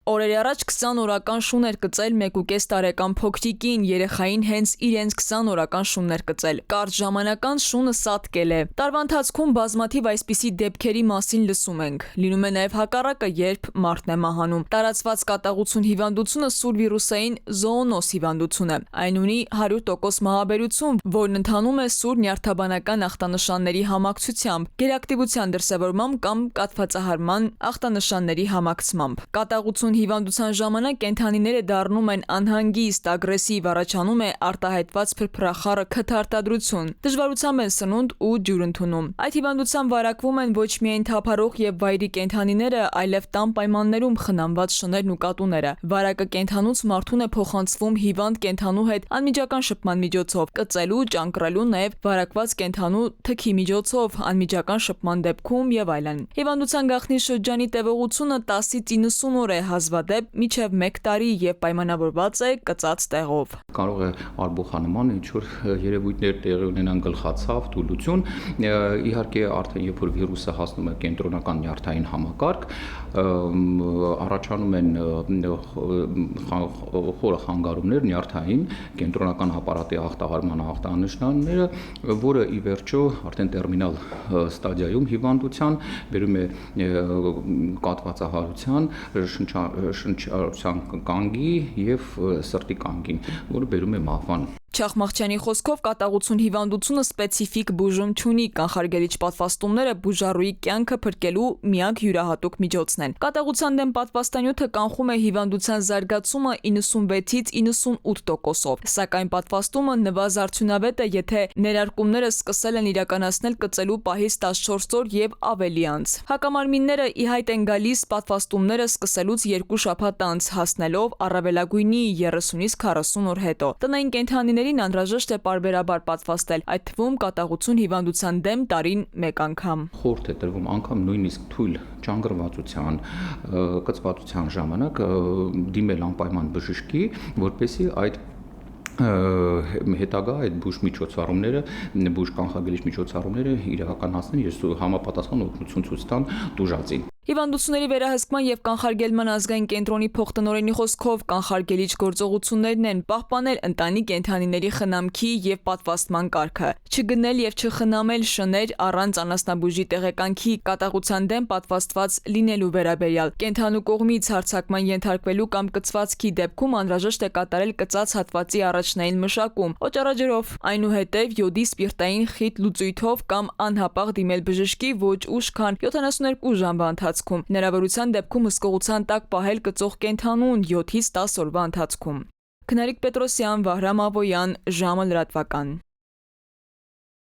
Օրեր առաջ 20 օրական շուն էր կծել 1.5 տարեկան փոքրիկին, երեխային հենց իրենց 20 օրական շունն էր կծել։ Կարճ ժամանական շունը սատկել է։ Տարվա ընթացքում բազմաթիվ այսպիսի դեպքերի մասին լսում ենք։ Լինում է նաև հակառակը, երբ մարդն է մահանում։ Տարածված կատաղություն հիվանդությունը սուր վիրուսային զոոնոզ հիվանդություն է։ Այն ունի 100% մահաբերություն, որն ընթանում է սուր նյարդաբանական ախտանշանների համակցությամբ, գերակտիվության դրսևորմամբ կամ կաթվածահարման ախտանշանների համակցմամբ։ Կատաղություն հիվանդության ժամանակ կենդանիները դառնում են անհանգիստ, ագրեսիվ, առաջանում է արտահայտված փրփրախառը քթարտադրություն, դժվարությամբ են սնունդ ու ջուր ընդունում։ Այդ հիվանդությամբ վարակվում են ոչ միայն թափառող եւ վայրի կենդանիները, այլև տան պայմաններում խնամված շներն ու կատուները։ Վարակը կենդանուց մարդուն է փոխանցվում հիվանդ կենդանու հետ անմիջական շփման միջոցով, կծելու, ճանկռելու, նաեւ վարակված կենդանու թքի միջոցով, անմիջական շփման դեպքում եւ այլն։ Հիվանդության գաղտնի շրջանի տևողությունը 10-ից 90 օր է, հազվադեպ մինչև 1 տարի եւ պայմանավորված է կծած տեղով։ Կարող է արբուխանման ինչ-որ երևույթներ տեղի ունենան, գլխացավ, թուլություն, իհարկե արդեն երբ որ վիրուսը հասնում է կենտրոնական նյարդային համակարգ, առաջանում են խորը խանգարումներ նյարդային, կենտրոնական ապարատի ախտահարման ախտանշանները, որը ի վերջո արդեն տերմինալ ստադիայում հիվանդության բերում է կաթվածահարության, շնչառության կանգի եւ սրտի կանգին, որը բերում է մահվան։ Չախմախչյանի խոսքով կատաղություն հիվանդությունը սպეციფიկ բուժում չունի, կանխարգելիչ պատվաստումները բուժառուի կյանքը փրկելու միակ յուրահատուկ միջոցն են։ Կատաղության դեմ պատվաստանյութը կանխում է հիվանդության զարգացումը 96-ից 98%-ով, սակայն պատվաստումը նվազարդյունավետ է, եթե ներարկումները սկսել են իրականացնել կծելու պահից 14 օր եւ ավելի անց։ Հակամարմինները ի հայտ են գալիս պատվաստումները սկսելուց 2 շաբաթ անց, հասնելով առավելագույնի 30-ից 40 օր հետո։ Տնային կենդանիներին անհրաժեշտ է պարբերաբար պատվաստել, այդ թվում կատաղություն հիվանդության դեմ տարին 1 անգամ։ Խորհուրդ է տրվում անգամ նույնիսկ թույլ ճանգռվածության, կծվածության ժամանակ դիմել անպայման բժշկի, որպեսզի այդ հետագա այդ բուժ միջոցառումները, բուժ կանխարգելիչ միջոցառումները իրականացնեն եւ համապատասխան օգնություն ցույց տան տուժածին։ Հիվանդությունների վերահսկման եւ կանխարգելման ազգային կենտրոնի փոխտնօրենի խոսքով կանխարգելիչ գործողություններն են պահպանել ընտանի կենդանիների խնամքի եւ պատվաստման կարգը, չգնել եւ չխնամել շներ առանց անասնաբուժի տեղեկանքի, կատաղության դեմ պատվաստված լինելու վերաբերյալ, կենդանու կողմից հարձակման ենթարկվելու կամ կծվածքի դեպքում անհրաժեշտ է կատարել կծած հատվածի առաջնային մշակում, օճառաջրով, այնուհետև յոդի սպիրտային խիտ լուծույթով կամ անհապաղ դիմել բժշկի ոչ ուշ քան 72 ժամվա ընթացքում, հնարավորության դեպքում հսկողության տակ պահել կծող կենդանուն 7-ից 10 օրվա ընթացքում։ Քնարիկ Պետրոսյան, Վահրամ Ավոյան, ժամը լրատվական։